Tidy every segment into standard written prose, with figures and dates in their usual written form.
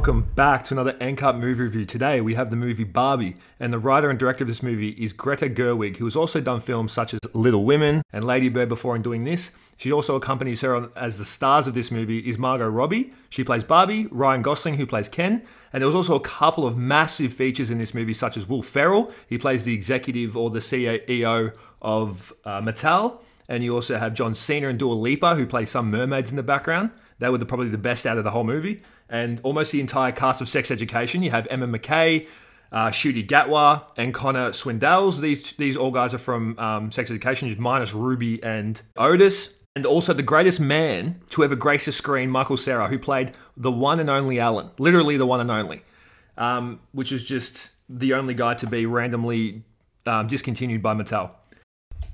welcome back to another NCUT movie review. Today we have the movie Barbie, and the writer and director of this movie is Greta Gerwig, who has also done films such as Little Women and Lady Bird before in doing this. She also accompanies her as the stars of this movie is Margot Robbie. She plays Barbie, Ryan Gosling, who plays Ken, and there was also a couple of massive features in this movie, such as Will Ferrell. He plays the executive or the CEO of Mattel, and you also have John Cena and Dua Lipa, who play some mermaids in the background. They were probably the best out of the whole movie. And almost the entire cast of Sex Education. You have Emma McKay, Ncuti Gatwa, and Connor Swindells. These all guys are from Sex Education, just minus Ruby and Otis. And also the greatest man to ever grace the screen, Michael Cera, who played the one and only Alan. Literally the one and only. Which is just the only guy to be randomly discontinued by Mattel.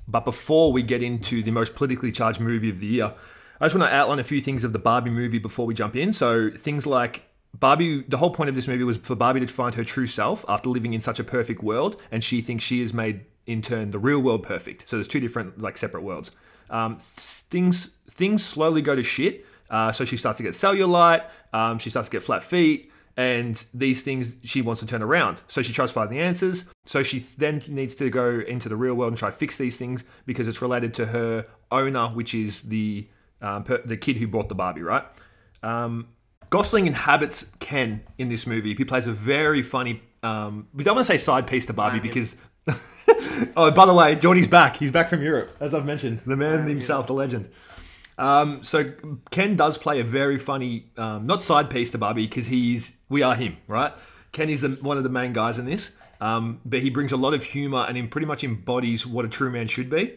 But before we get into the most politically charged movie of the year, I just want to outline a few things of the Barbie movie before we jump in. So things like Barbie, the whole point of this movie was for Barbie to find her true self after living in such a perfect world, and she thinks she has made, in turn, the real world perfect. So there's two different, separate worlds. Things slowly go to shit. So she starts to get cellulite, she starts to get flat feet, and these things she wants to turn around. So she tries to find the answers. So she then needs to go into the real world and try to fix these things because it's related to her owner, which is the kid who bought the Barbie, right? Gosling inhabits Ken in this movie. He plays a very funny, we don't want to say side piece to Barbie because... oh, by the way, Geordie's back. He's back from Europe, as I've mentioned. The man himself, the legend. So Ken does play a very funny, not side piece to Barbie because we are him, right? Ken is one of the main guys in this, but he brings a lot of humor and he pretty much embodies what a true man should be.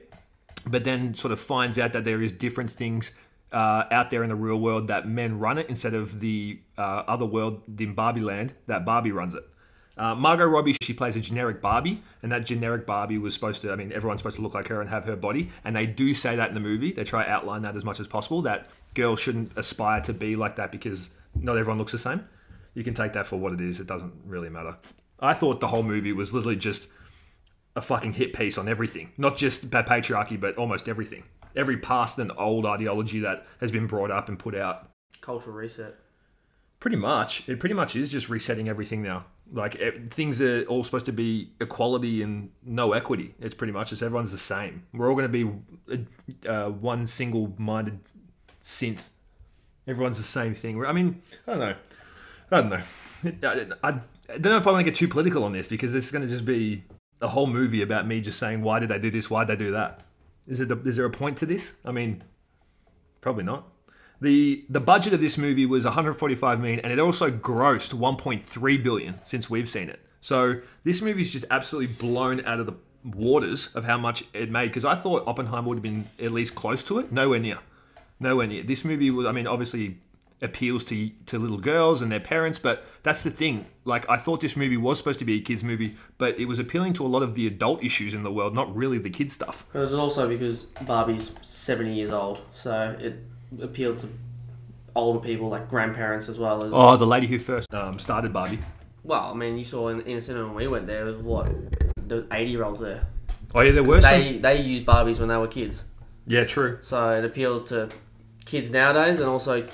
But then sort of finds out that there is different things out there in the real world that men run it instead of the other world in Barbie land that Barbie runs it. Margot Robbie, she plays a generic Barbie, and that generic Barbie was supposed to, everyone's supposed to look like her and have her body, and they do say that in the movie. They try to outline that as much as possible, that girls shouldn't aspire to be like that because not everyone looks the same. You can take that for what it is. It doesn't really matter. I thought the whole movie was literally just a fucking hit piece on everything. Not just about patriarchy, but almost everything. Every past and old ideology that has been brought up and put out. Cultural reset. Pretty much. It pretty much is just resetting everything now. Things are all supposed to be equality and no equity. It's pretty much just everyone's the same. We're all going to be one single-minded synth. Everyone's the same thing. I don't know. I don't know if I want to get too political on this because it's going to just be a whole movie about me just saying, why did they do this? Why did they do that? Is there a point to this? Probably not. The budget of this movie was $145 million, and it also grossed $1.3 billion since we've seen it. So this movie's just absolutely blown out of the waters of how much it made, because I thought Oppenheimer would have been at least close to it. Nowhere near. Nowhere near. This movie was, obviously appeals to little girls and their parents, but that's the thing. I thought this movie was supposed to be a kids movie, but it was appealing to a lot of the adult issues in the world, not really the kids stuff. It was also because Barbie's 70 years old, so it appealed to older people, like grandparents as well as... Oh, the lady who first started Barbie. Well, you saw in the cinema when we went there, there was 80-year-olds there. Oh yeah, there were some... They used Barbies when they were kids. Yeah, true. So it appealed to kids nowadays and also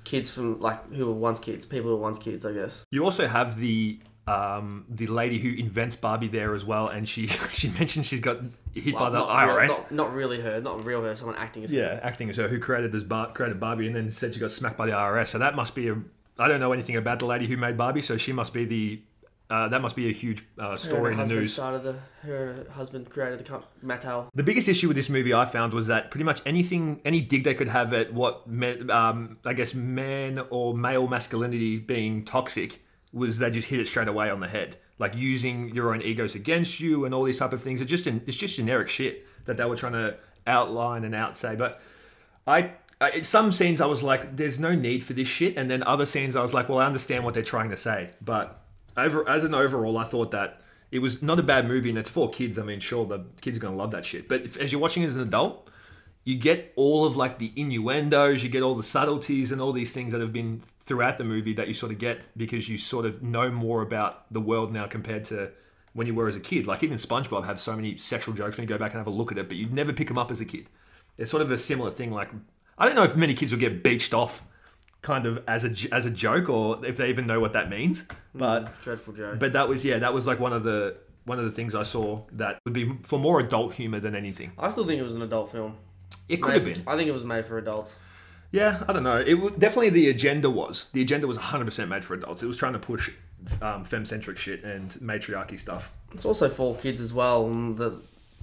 kids from who were once kids, people who were once kids, I guess. You also have the lady who invents Barbie there as well, and she mentioned she's got hit by the IRS. Not really her, not real her, someone acting as her. Yeah, acting as her, who created Barbie, and then said she got smacked by the IRS. So that must be I don't know anything about the lady who made Barbie, so she must be that must be a huge story in the news. Her and her husband created the Mattel. The biggest issue with this movie I found was that pretty much any dig they could have at what man or male masculinity being toxic was they just hit it straight away on the head. Using your own egos against you and all these type of things. It's just generic shit that they were trying to outline and outsay. But some scenes I was like, there's no need for this shit. And then other scenes I was like, well, I understand what they're trying to say. But as an overall, I thought that it was not a bad movie, and it's for kids. Sure, the kids are going to love that shit. But as you're watching it as an adult, you get all of the innuendos, you get all the subtleties and all these things that have been throughout the movie that you sort of get because you sort of know more about the world now compared to when you were as a kid. Even SpongeBob have so many sexual jokes when you go back and have a look at it, but you'd never pick them up as a kid. It's sort of a similar thing. I don't know if many kids will get beached off kind of as a joke, or if they even know what that means. But dreadful joke. But that was like one of the things I saw that would be for more adult humor than anything. I still think it was an adult film. It could have been. I think it was made for adults. Yeah, I don't know. Definitely the agenda was 100% made for adults. It was trying to push femme-centric shit and matriarchy stuff. It's also for kids as well. And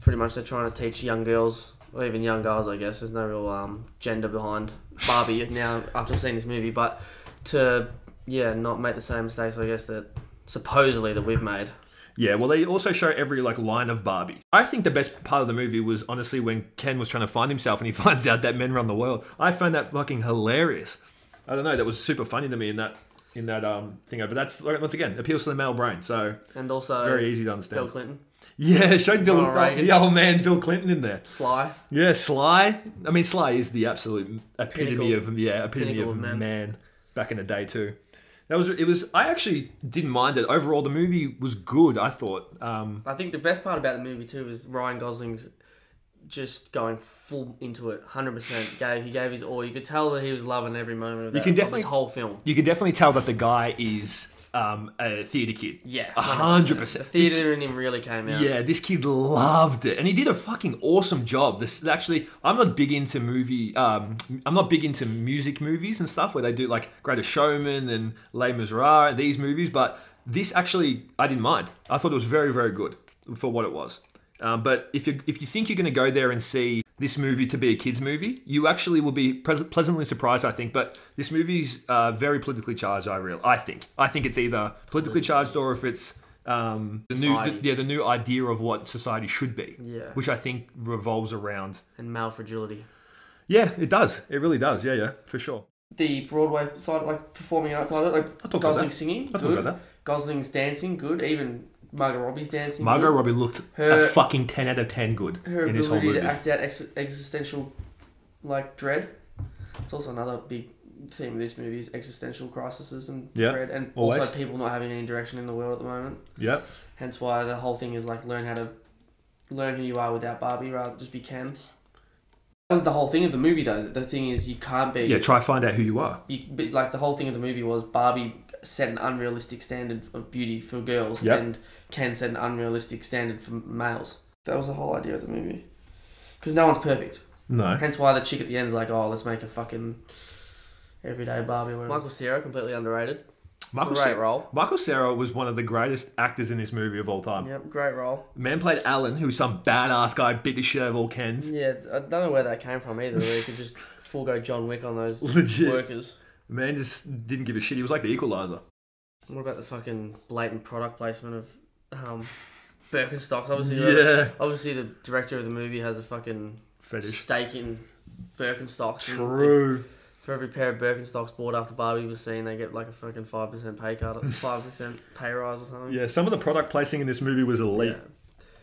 pretty much they're trying to teach young girls, or even young girls, I guess. There's no real gender behind Barbie now after I've seen this movie, but to not make the same mistakes, I guess, that supposedly that we've made. Yeah, well, they also show every line of Barbie. I think the best part of the movie was honestly when Ken was trying to find himself and he finds out that men run the world. I found that fucking hilarious. I don't know, that was super funny to me in that thing. But that's, once again, appeals to the male brain. So and also very easy to understand. Bill Clinton. Yeah, it showed the old man Bill Clinton in there. Sly. Yeah, Sly. I mean, Sly is the absolute epitome of man back in the day too. I actually didn't mind it. Overall, the movie was good, I thought. I think the best part about the movie too is Ryan Gosling's just going full into it, 100%. He gave his all. You could tell that he was loving every moment of this whole film. You can definitely tell that the guy is a theatre kid. Yeah, 100%. The theatre in him really came out. Yeah, this kid loved it, and he did a fucking awesome job. I'm not big into music movies and stuff where they do like Greatest Showman and Les Miserables, these movies, but this actually I didn't mind. I thought it was very, very good for what it was. But if you think you're going to go there and see this movie to be a kids movie, you actually will be pleasantly surprised, I think. But this movie's very politically charged. I think it's either politically charged or if it's the new idea of what society should be, which I think revolves around and male fragility. Yeah, it does. It really does. Yeah, for sure. The Broadway side, like performing arts side, like Gosling singing, good. Gosling's dancing, good. Even Margot Robbie's dancing. Margot Robbie looked a fucking 10 out of 10 good in this whole movie. Her ability to act out existential, like, dread. It's also another big theme of this movie is existential crises and dread. And also people not having any direction in the world at the moment. Yep. Hence why the whole thing is, like, learn who you are without Barbie, rather just be Ken. That was the whole thing of the movie, though. The thing is, you can't be... Yeah, try find out who you are. Like, the whole thing of the movie was Barbie set an unrealistic standard of beauty for girls, and Ken set an unrealistic standard for males. That was the whole idea of the movie. Because no one's perfect. No. Hence why the chick at the end's like, oh, let's make a fucking everyday Barbie. Michael Cera, completely underrated. Great role. Michael Cera was one of the greatest actors in this movie of all time. Yep, great role. Man played Alan, who was some badass guy, beat the shit out of all Kens. Yeah, I don't know where that came from either, where he could just full go John Wick on those workers. Man just didn't give a shit. He was like the Equalizer. What about the fucking blatant product placement of Birkenstocks? Obviously the director of the movie has a fucking fetish stake in Birkenstocks. True. For every pair of Birkenstocks bought after Barbie was seen, they get like a fucking 5% pay cut, 5% pay rise or something. Yeah, some of the product placing in this movie was elite. Yeah.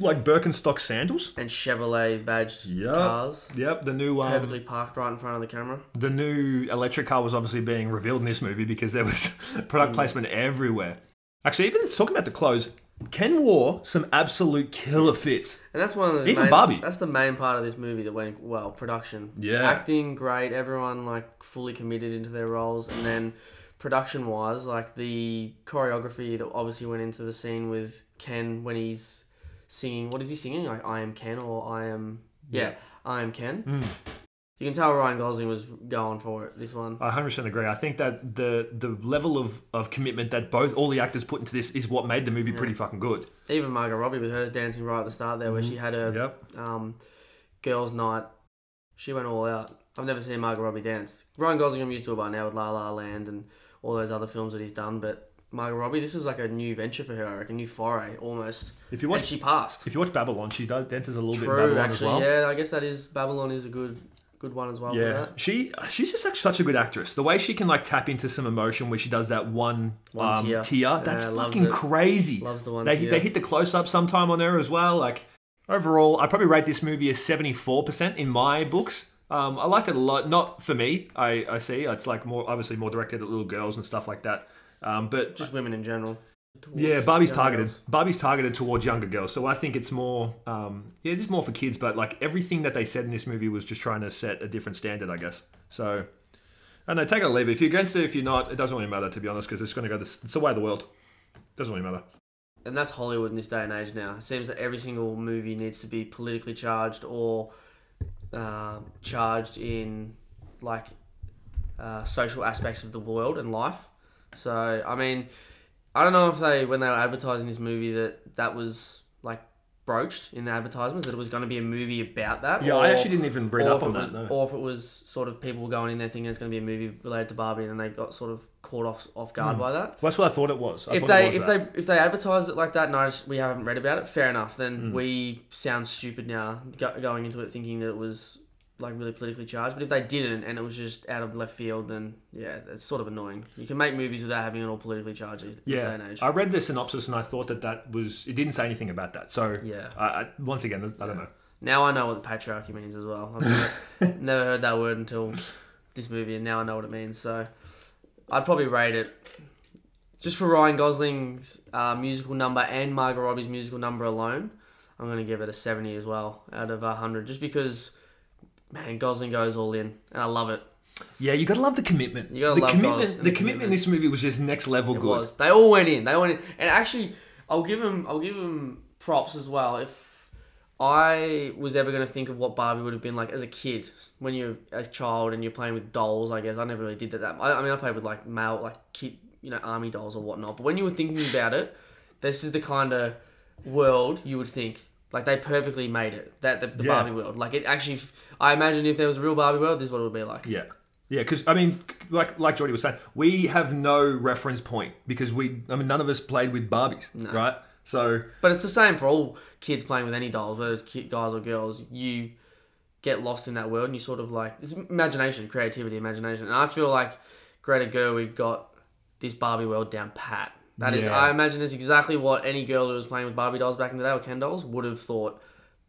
Like Birkenstock sandals. And Chevrolet badged cars. Yep, the new... perfectly parked right in front of the camera. The new electric car was obviously being revealed in this movie because there was product placement everywhere. Actually, even talking about the clothes, Ken wore some absolute killer fits. And that's one of the Barbie. That's the main part of this movie that went well. Production. Yeah. Acting, great. Everyone like fully committed into their roles. And then production-wise, like the choreography that obviously went into the scene with Ken when he's singing. What is he singing? Like I am Ken or I am... Yeah, I am Ken. Mm. You can tell Ryan Gosling was going for it, this one. I 100% agree. I think that the level of commitment that all the actors put into this is what made the movie pretty fucking good. Even Margot Robbie with her dancing right at the start there where she had her girls' night. She went all out. I've never seen Margot Robbie dance. Ryan Gosling I'm used to it by now with La La Land and all those other films that he's done, but Margot Robbie, this is like a new venture for her, I reckon, a new foray almost. And she passed. If you watch Babylon, she dances a little bit in Babylon as well. Yeah, I guess Babylon is a good one as well. Yeah, for that. She's just such a good actress. The way she can like tap into some emotion where she does that one tear, that's fucking crazy. Loves the one they tear. They hit the close up sometime on her as well. Like overall, I'd probably rate this movie as 74% in my books. I liked it a lot. Not for me. I see it's like obviously more directed at little girls and stuff like that. But just women in general. Yeah, Barbie's targeted towards younger girls, so I think it's more, just more for kids. But like everything that they said in this movie was just trying to set a different standard, I guess. So, I know, take it or leave it. If you're against it, if you're not, it doesn't really matter, to be honest, because it's going to go. It's the way of the world. Doesn't really matter. And that's Hollywood in this day and age now. It seems that every single movie needs to be politically charged or charged in like social aspects of the world and life. So I mean, I don't know if when they were advertising this movie that was like broached in the advertisements that it was going to be a movie about that. Yeah, I actually didn't even read up on that. No. Or if it was sort of people going in there thinking it's going to be a movie related to Barbie, and then they got sort of caught off guard by that. Well, that's what I thought it was. If they advertised it like that, and we haven't read about it, fair enough. Then we sound stupid now going into it thinking that it was like really politically charged. But if they didn't and it was just out of left field, then yeah, it's sort of annoying. You can make movies without having it all politically charged this day and age. I read the synopsis and I thought that was... It didn't say anything about that. So, yeah. Once again, I don't know. Now I know what the patriarchy means as well. I've never heard that word until this movie, and now I know what it means. So I'd probably rate it, just for Ryan Gosling's musical number and Margot Robbie's musical number alone, I'm going to give it a 70 as well out of 100, just because... Man, Gosling goes all in, and I love it. Yeah, you gotta love the commitment. You gotta love the commitment in this movie was just next level good. They all went in. And actually, I'll give him props as well. If I was ever gonna think of what Barbie would have been like as a kid, when you're a child and you're playing with dolls, I guess I never really did that. I mean, I played with like kid, army dolls or whatnot. But when you were thinking about it, this is the kind of world you would think. Like, they perfectly made it. The Barbie world. Like, it actually... I imagine if there was a real Barbie world, this is what it would be like. Yeah. Yeah, because, I mean, like Jordy was saying, we have no reference point because none of us played with Barbies, right? So... But it's the same for all kids playing with any dolls, whether it's guys or girls. You get lost in that world and you sort of like... It's imagination, creativity, imagination. And I feel like Greta Gerwig got this Barbie world down pat. That is, I imagine that's exactly what any girl who was playing with Barbie dolls back in the day, or Ken dolls, would have thought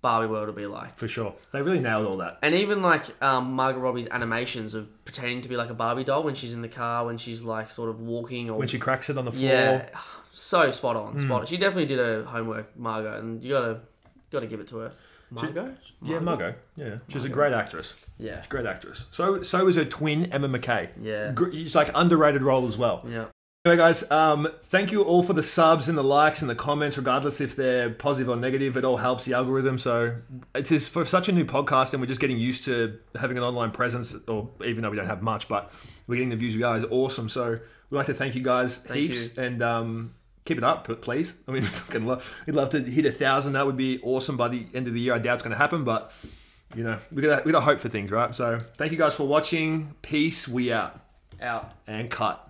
Barbie world would be like. For sure. They really nailed all that. And even like Margot Robbie's animations of pretending to be like a Barbie doll when she's in the car, when she's like sort of walking. Or when she cracks it on the floor. Yeah. So spot on. Spot on. She definitely did her homework, Margot, and you gotta give it to her. Margot? Margot. Yeah. She's a great actress. Yeah. She's a great actress. So is her twin, Emma Mackey. Yeah. It's like underrated role as well. Yeah. Anyway, guys, thank you all for the subs and the likes and the comments, regardless if they're positive or negative. It all helps the algorithm. So it's just for such a new podcast, and we're just getting used to having an online presence, or even though we don't have much, but we're getting the views we are is awesome. So we'd like to thank you guys heaps and keep it up, please. I mean, we'd love to hit 1,000. That would be awesome by the end of the year. I doubt it's going to happen, but we gotta hope for things, right? So thank you guys for watching. Peace. We out. Out. And cut.